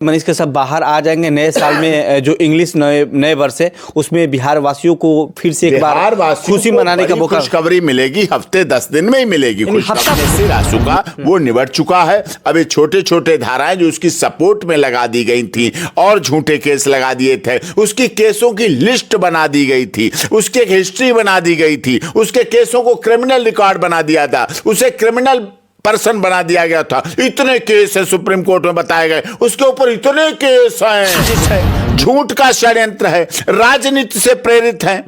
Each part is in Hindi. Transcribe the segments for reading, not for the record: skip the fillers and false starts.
मनीष के सब बाहर आ जाएंगे नए साल में। जो इंग्लिश नए वर्ष है उसमें बिहार वासियों को फिर से एक बार खुशी मनाने का मौका, खुशखबरी मिलेगी। हफ्ते 10 दिन में ही मिलेगी खुशखबरी। से रासुका वो निबट चुका है। अब ये छोटे छोटे धाराएं जो उसकी सपोर्ट में लगा दी गई थी और झूठे केस लगा दिए थे, उसकी केसों की लिस्ट बना दी गई थी, उसकी एक हिस्ट्री बना दी गई थी, उसके केसों को क्रिमिनल रिकॉर्ड बना दिया था, उसे क्रिमिनल पर्सन बना दिया गया था। इतने केस है सुप्रीम कोर्ट में बताए गए, उसके ऊपर इतने केस हैं। झूठ का षड्यंत्र है, राजनीति से प्रेरित है,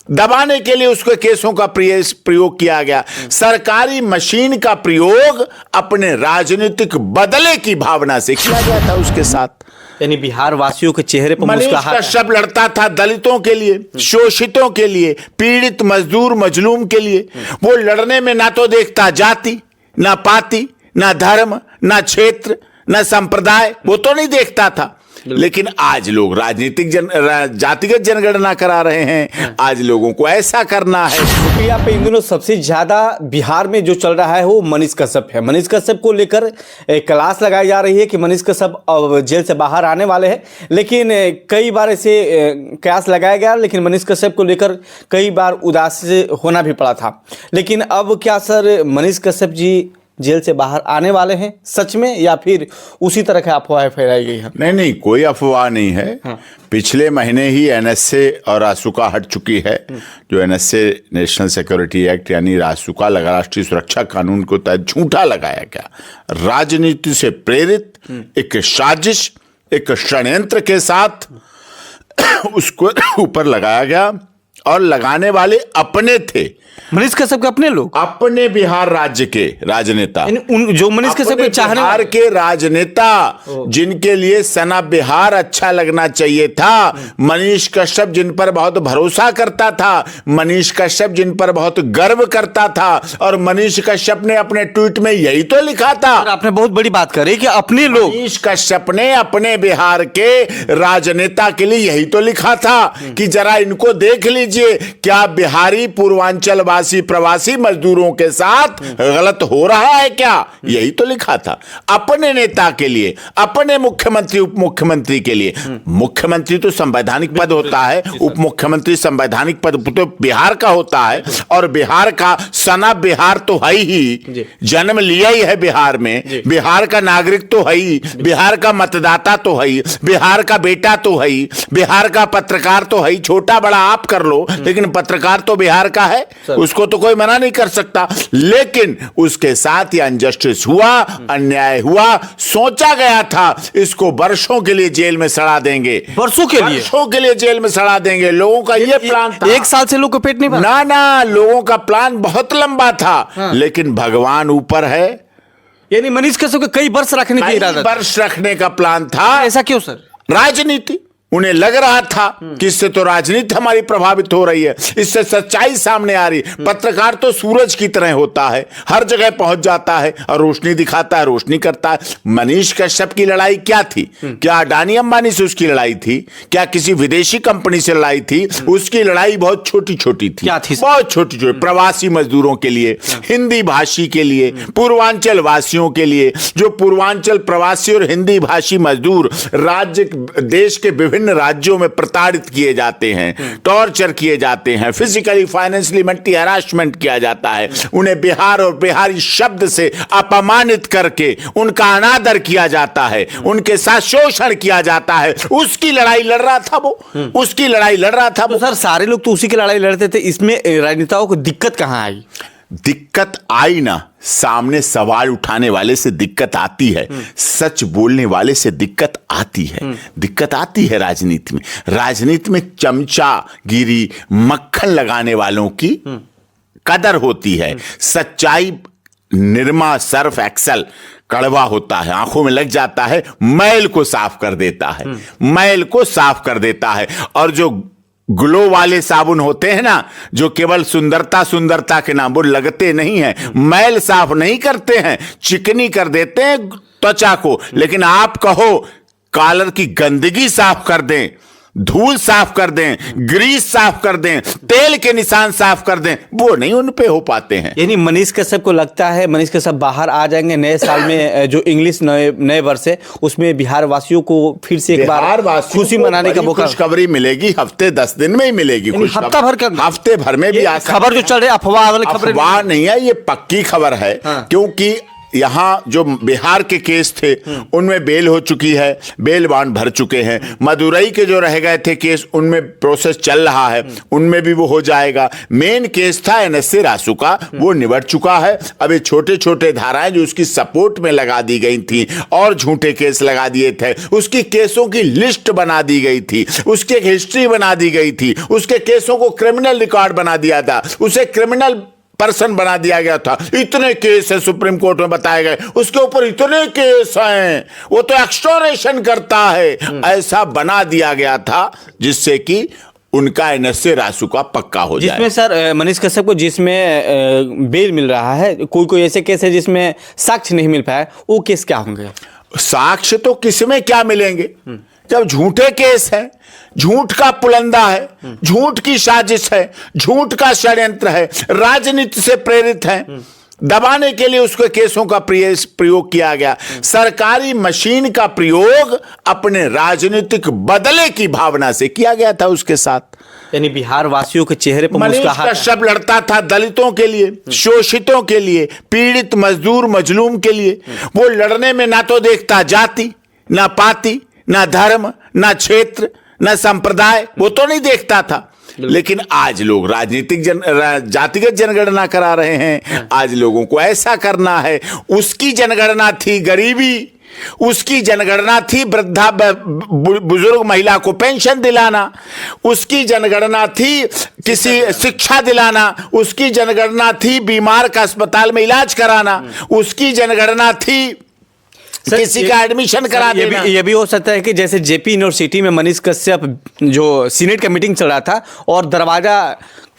दबाने के लिए उसके केसों का प्रयोग किया गया। सरकारी मशीन का प्रयोग अपने राजनीतिक बदले की भावना से किया गया था उसके साथ। यानी बिहार वासियों के चेहरे पर मनीष कश्यप लड़ता था दलितों के लिए, शोषितों के लिए, पीड़ित मजदूर मजलूम के लिए। वो लड़ने में ना तो देखता जाति, ना पाति, ना धर्म, ना क्षेत्र, ना संप्रदाय, वो तो नहीं देखता था। लेकिन आज लोग राजनीतिक जातिगत जनगणना करा रहे हैं। आज लोगों को ऐसा करना है। तो यहाँ पे इन दिनों सबसे ज्यादा बिहार में जो चल रहा है वो मनीष कश्यप है। मनीष कश्यप को लेकर क्लास लगाई जा रही है कि मनीष कश्यप अब जेल से बाहर आने वाले हैं। लेकिन कई बार ऐसे क्लास लगाया गया, लेकिन मनीष कश्यप को लेकर कई बार उदास होना भी पड़ा था। लेकिन अब क्या सर मनीष कश्यप जी जेल से बाहर आने वाले हैं सच में, या फिर उसी तरह की अफवाहें फैलाई गई है? नहीं, कोई अफवाह नहीं है। हाँ। पिछले महीने ही एनएसए और रासुका हट चुकी है। जो एनएसए नेशनल सिक्योरिटी एक्ट यानी रासुका राष्ट्रीय सुरक्षा कानून को तहत झूठा लगाया गया, राजनीति से प्रेरित एक साजिश, एक षड्यंत्र के साथ उसको ऊपर लगाया गया। और लगाने वाले अपने थे, मनीष कश्यप के अपने लोग, अपने बिहार राज्य के राजनेता, जो मनीष कश्यप के चाहने बिहार के राजनेता, जिनके लिए सना बिहार अच्छा लगना चाहिए था। मनीष कश्यप जिन पर बहुत भरोसा करता था, मनीष कश्यप जिन पर बहुत गर्व करता था। और मनीष कश्यप ने अपने ट्वीट में यही तो लिखा था। आपने बहुत बड़ी बात करी कि अपने लोग, मनीष कश्यप ने अपने बिहार के राजनेता के लिए यही तो लिखा था कि जरा इनको देख लीजिए, क्या बिहारी पूर्वांचल वासी प्रवासी मजदूरों के साथ गलत हो रहा है क्या। यही तो लिखा था अपने नेता के लिए, अपने मुख्यमंत्री उप मुख्यमंत्री के लिए। मुख्यमंत्री तो संवैधानिक पद होता है, उप मुख्यमंत्री संवैधानिक पद तो बिहार का होता है। और बिहार का सना बिहार तो है ही, जन्म लिया ही है बिहार में, बिहार का नागरिक तो है ही, बिहार का मतदाता तो है ही, बिहार का बेटा तो है ही, बिहार का पत्रकार तो है ही। छोटा बड़ा आप कर लो, लेकिन पत्रकार तो बिहार का है, उसको तो कोई मना नहीं कर सकता। लेकिन उसके साथ ही अनजस्टिस हुआ, अन्याय हुआ। सोचा गया था इसको वर्षों के लिए जेल में सड़ा देंगे, वर्षों के लिए जेल में सड़ा देंगे। लोगों का ये प्लान था। 1 साल से लोग को पेट नहीं भरा ना, लोगों का प्लान बहुत लंबा था। लेकिन भगवान ऊपर है। यानी मनीष कश्यप को कई वर्ष रखने की इरादा, वर्ष रखने का प्लान था। ऐसा क्यों सर? राजनीति, उन्हें लग रहा था कि इससे तो राजनीति हमारी प्रभावित हो रही है, इससे सच्चाई सामने आ रही। पत्रकार तो सूरज की तरह होता है, हर जगह पहुंच जाता है और रोशनी दिखाता है, रोशनी करता है। मनीष कश्यप की लड़ाई क्या थी? क्या अडानी अंबानी से उसकी लड़ाई थी? क्या किसी विदेशी कंपनी से लड़ाई थी? उसकी लड़ाई बहुत छोटी छोटी थी। क्या थी? बहुत छोटी छोटी, प्रवासी मजदूरों के लिए, हिंदी भाषी के लिए, पूर्वांचल वासियों के लिए। जो पूर्वांचल प्रवासी और हिंदी भाषी मजदूर राज्य देश के विभिन्न राज्यों में प्रताड़ित किए जाते हैं, टॉर्चर किए जाते हैं, फिजिकली फाइनेंशियली मेंटली हरासमेंट किया जाता है। उन्हें बिहार और बिहारी शब्द से अपमानित करके उनका अनादर किया जाता है, उनके साथ शोषण किया जाता है। उसकी लड़ाई लड़ रहा था वो, उसकी लड़ाई लड़ रहा था वो। तो सर सारे लोग तो उसी की लड़ाई लड़ते थे, इसमें राजनेताओं को दिक्कत कहां आई? दिक्कत आई ना, सामने सवाल उठाने वाले से दिक्कत आती है, सच बोलने वाले से दिक्कत आती है। दिक्कत आती है राजनीति में। राजनीति में चमचागिरी, मक्खन लगाने वालों की कदर होती है। सच्चाई निरमा सर्फ एक्सेल कड़वा होता है, आंखों में लग जाता है, मैल को साफ कर देता है, मैल को साफ कर देता है। और जो ग्लो वाले साबुन होते हैं ना, जो केवल सुंदरता के नाम, वो लगते नहीं हैं, मैल साफ नहीं करते हैं, चिकनी कर देते हैं त्वचा को। लेकिन आप कहो कॉलर की गंदगी साफ कर दें धूल साफ कर दें, ग्रीस साफ कर दें, तेल के निशान साफ कर दें, वो नहीं उन पे हो पाते हैं। यानी मनीष कश्यप को लगता है मनीष कश्यप बाहर आ जाएंगे नए साल में, जो इंग्लिश नए वर्ष है उसमें बिहार वासियों को फिर से एक बार खुशी मनाने का मौका, खुशखबरी मिलेगी। हफ्ते 10 दिन में ही मिलेगी। हफ्ता भर का, हफ्ते भर में भी खबर जो चल रही है अफवाह वाली खबर नहीं है, ये पक्की खबर है। क्योंकि यहाँ जो बिहार के केस थे उनमें बेल हो चुकी है, बेल बॉन्ड भर चुके हैं। मदुरई के जो रह गए थे केस, उनमें प्रोसेस चल रहा है, उनमें भी वो हो जाएगा। मेन केस था एनएसए रासू का, वो निबट चुका है। अब ये छोटे छोटे धाराएं जो उसकी सपोर्ट में लगा दी गई थी और झूठे केस लगा दिए थे, उसकी केसों की लिस्ट बना दी गई थी, उसकी एक हिस्ट्री बना दी गई थी, उसके केसों को क्रिमिनल रिकॉर्ड बना दिया था, उसे क्रिमिनल पर्सन बना दिया गया था। इतने केस है सुप्रीम कोर्ट में बताए गए, उसके ऊपर इतने केस हैं, वो तो एक्सटोरेशन करता है, ऐसा बना दिया गया था जिससे कि उनका एनएसए रासू का पक्का हो जाए। जिसमें सर मनीष कश्यप को जिसमें बेल मिल रहा है, कोई ऐसे केस है जिसमें साक्ष्य नहीं मिल पाया, वो केस क्या होंगे? साक्ष्य तो किसमें क्या मिलेंगे जब झूठे केस है, झूठ का पुलंदा है, झूठ की साजिश है, झूठ का षड्यंत्र है, राजनीति से प्रेरित है, दबाने के लिए उसके केसों का प्रयोग किया गया। सरकारी मशीन का प्रयोग अपने राजनीतिक बदले की भावना से किया गया था उसके साथ। यानी बिहार वासियों के चेहरे पर मुस्कुराहट। मनीष कश्यप लड़ता था दलितों के लिए, शोषितों के लिए, पीड़ित मजदूर मजलूम के लिए। वो लड़ने में ना तो देखता जाति, ना पाति, ना धर्म, ना क्षेत्र, ना संप्रदाय, वो तो नहीं देखता था। लेकिन आज लोग राजनीतिक जातिगत जनगणना करा रहे हैं। आज लोगों को ऐसा करना है। उसकी जनगणना थी गरीबी, उसकी जनगणना थी वृद्धा बुजुर्ग महिला को पेंशन दिलाना, उसकी जनगणना थी किसी शिक्षा दिलाना, उसकी जनगणना थी बीमार का अस्पताल में इलाज कराना, उसकी जनगणना थी किसी का एडमिशन करा देना। ये भी हो सकता है कि जैसे जेपी यूनिवर्सिटी में मनीष कश्यप जो सीनेट का मीटिंग चल रहा था और दरवाजा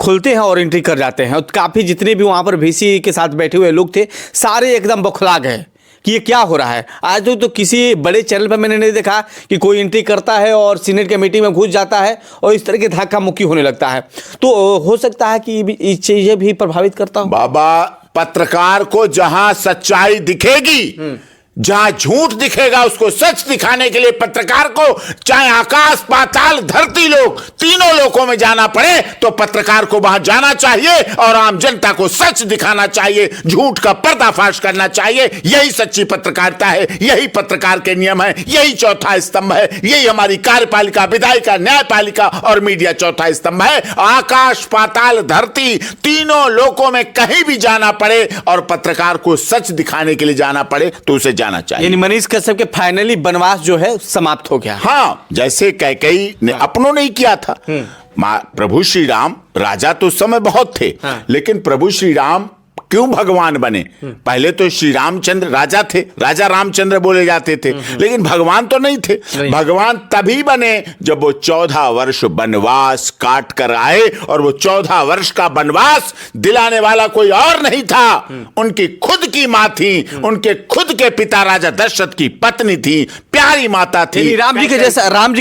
खुलते हैं और एंट्री कर जाते हैं, और काफी जितने भी वहां पर वीसी के साथ बैठे हुए लोग थे सारे एकदम बौखला गए कि ये क्या हो रहा है। आज तो किसी बड़े चैनल पर मैंने नहीं देखा कि कोई एंट्री करता है और सीनेट के मीटिंग में घुस जाता है और इस तरह के धक्का मुक्की होने लगता है। तो हो सकता है कि ये चीजें भी प्रभावित करता हो। बाबा, पत्रकार को जहां सच्चाई दिखेगी, जहां झूठ दिखेगा, उसको सच दिखाने के लिए पत्रकार को चाहे आकाश पाताल धरती लोक तीनों लोकों में जाना पड़े तो पत्रकार को वहां जाना चाहिए और आम जनता को सच दिखाना चाहिए, झूठ का पर्दाफाश करना चाहिए। यही सच्ची पत्रकारिता है, यही पत्रकार के नियम है, यही चौथा स्तंभ है, यही हमारी कार्यपालिका, विधायिका, न्यायपालिका और मीडिया चौथा स्तंभ है। आकाश पाताल धरती तीनों लोकों में कहीं भी जाना पड़े और पत्रकार को सच दिखाने के लिए जाना पड़े तो उसे जाना चाहिए। यानी मनीष कश्यप के फाइनली वनवास जो है समाप्त हो गया। हाँ, जैसे कैकेयी ने अपनों नहीं किया था। प्रभु श्री राम राजा तो उस समय बहुत थे, लेकिन प्रभु श्री राम क्यों भगवान बने? पहले तो श्री रामचंद्र राजा थे, राजा रामचंद्र बोले जाते थे, लेकिन भगवान तो नहीं थे। भगवान तभी बने जब वो 14 वर्ष वनवास काट कर आए, और वो 14 वर्ष का वनवास दिलाने वाला कोई और नहीं था, उनकी खुद की मां थी, उनके खुद के पिता राजा दशरथ की पत्नी थी, प्यारी माता थी। राम जी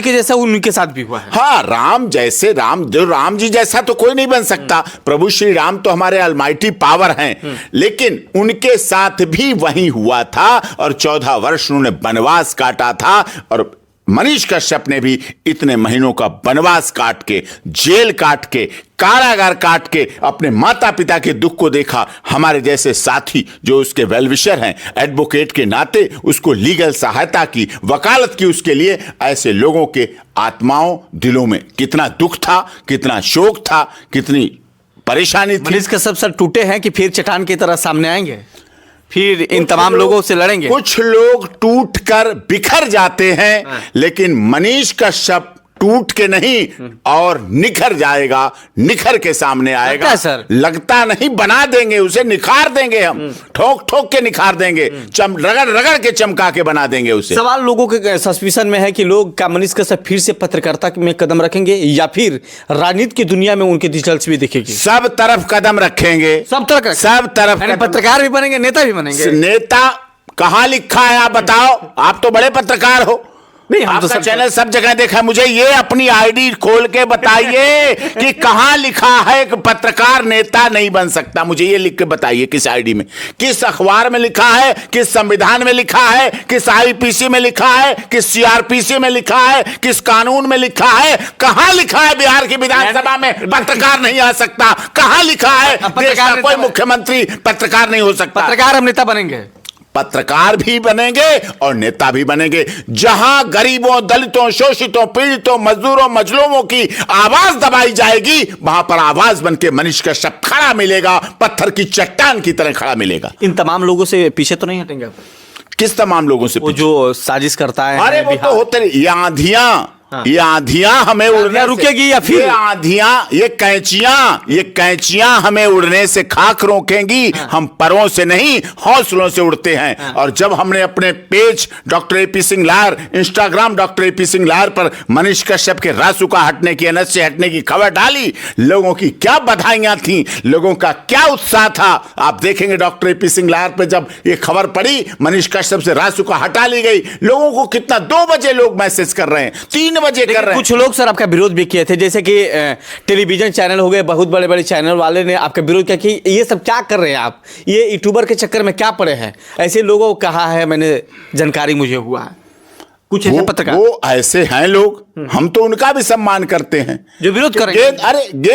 के जैसा उनके साथ भी हुआ है। हाँ, राम जी जैसा तो कोई नहीं बन सकता। प्रभु श्री राम तो हमारे अलमाइटी पावर हैं, लेकिन उनके साथ भी वही हुआ था और 14 वर्ष उन्होंने वनवास काटा था। और मनीष कश्यप ने भी इतने महीनों का वनवास काट के, जेल काट के, कारागार काट के अपने माता पिता के दुख को देखा। हमारे जैसे साथी जो उसके वेलविशर हैं, एडवोकेट के नाते उसको लीगल सहायता की, वकालत की उसके लिए, ऐसे लोगों के आत्माओं दिलों में कितना दुख था, कितना शोक था, कितनी परेशानी थी। मनीष कश्यप सर टूटे हैं कि फिर चट्टान की तरह सामने आएंगे, फिर इन तमाम लोगों से लड़ेंगे? कुछ लोग टूट कर बिखर जाते हैं, लेकिन मनीष कश्यप टूट के नहीं और निखर जाएगा, निखर के सामने आएगा। सर लगता नहीं, बना देंगे उसे, निखार देंगे हम, ठोक ठोक के निखार देंगे, रगड़ रगड़ के चमका के बना देंगे उसे। सवाल लोगों के सस्पिशन में है कि लोग क्या मनीष कश्यप फिर से पत्रकारिता में कदम रखेंगे या फिर राजनीति की दुनिया में उनकी दिलचस्पी दिखेगी? सब तरफ कदम रखेंगे, सब तरफ पत्रकार भी बनेंगे, नेता भी बनेंगे। नेता कहां लिखा है आप बताओ? आप तो बड़े पत्रकार हो, नहीं, हम तो आपका सर चैनल सब जगह देखा, मुझे ये अपनी आईडी खोल के बताइए कि कहां लिखा है कि पत्रकार नेता नहीं बन सकता। मुझे ये लिख के बताइए किस आईडी में, किस अखबार में लिखा है, किस संविधान में लिखा है, किस आईपीसी में लिखा है, किस सीआरपीसी में लिखा है, किस कानून में लिखा है? कहां लिखा है बिहार की विधानसभा में पत्रकार नहीं आ सकता? कहां लिखा है देश का कोई मुख्यमंत्री पत्रकार नहीं हो सकता? पत्रकार हम नेता बनेंगे, पत्रकार भी बनेंगे और नेता भी बनेंगे। जहां गरीबों, दलितों, शोषितों, पीड़ितों, मजदूरों, मजलूमों की आवाज दबाई जाएगी, वहां पर आवाज बनके मनीष कश्यप खड़ा मिलेगा, पत्थर की चट्टान की तरह खड़ा मिलेगा। इन तमाम लोगों से पीछे तो नहीं हटेंगे आप? किस तमाम लोगों से? वो जो साजिश करता है, अरे वो तो होते नहीं। ये आंधियां, ये आंधियां हमें उड़ने रुकेगी या फिर ये आंधियां, ये कैंचियां हमें उड़ने से खाक रोकेंगी। हम परों से नहीं, हौसलों से उड़ते हैं। और जब हमने अपने पेज डॉक्टर एपी सिंह लार, इंस्टाग्राम डॉक्टर एपी सिंह लार पर मनीष कश्यप के रासुका हटने की, एनएस से हटने की खबर डाली, लोगों की क्या बधाइयां थी, लोगों का क्या उत्साह था। आप देखेंगे डॉक्टर एपी सिंह लार पर जब ये खबर पड़ी मनीष कश्यप से रासुका हटा ली गई, लोगों को कितना 2 बजे लोग मैसेज कर रहे हैं, 3 बजे कर रहे हैं। कुछ लोग सर आपका विरोध भी किए थे, जैसे कि टेलीविजन चैनल हो गए, बहुत बड़े बड़े चैनल वाले ने आपका विरोध किया कि ये सब क्या कर रहे हैं आप, ये यूट्यूबर के चक्कर में क्या पड़े हैं। ऐसे लोगों को कहा है, मैंने जानकारी मुझे हुआ है कुछ ऐसे पत्रकार, वो ऐसे हैं लोग, हम तो उनका भी सम्मान करते हैं जो विरोध करेंगे। अरे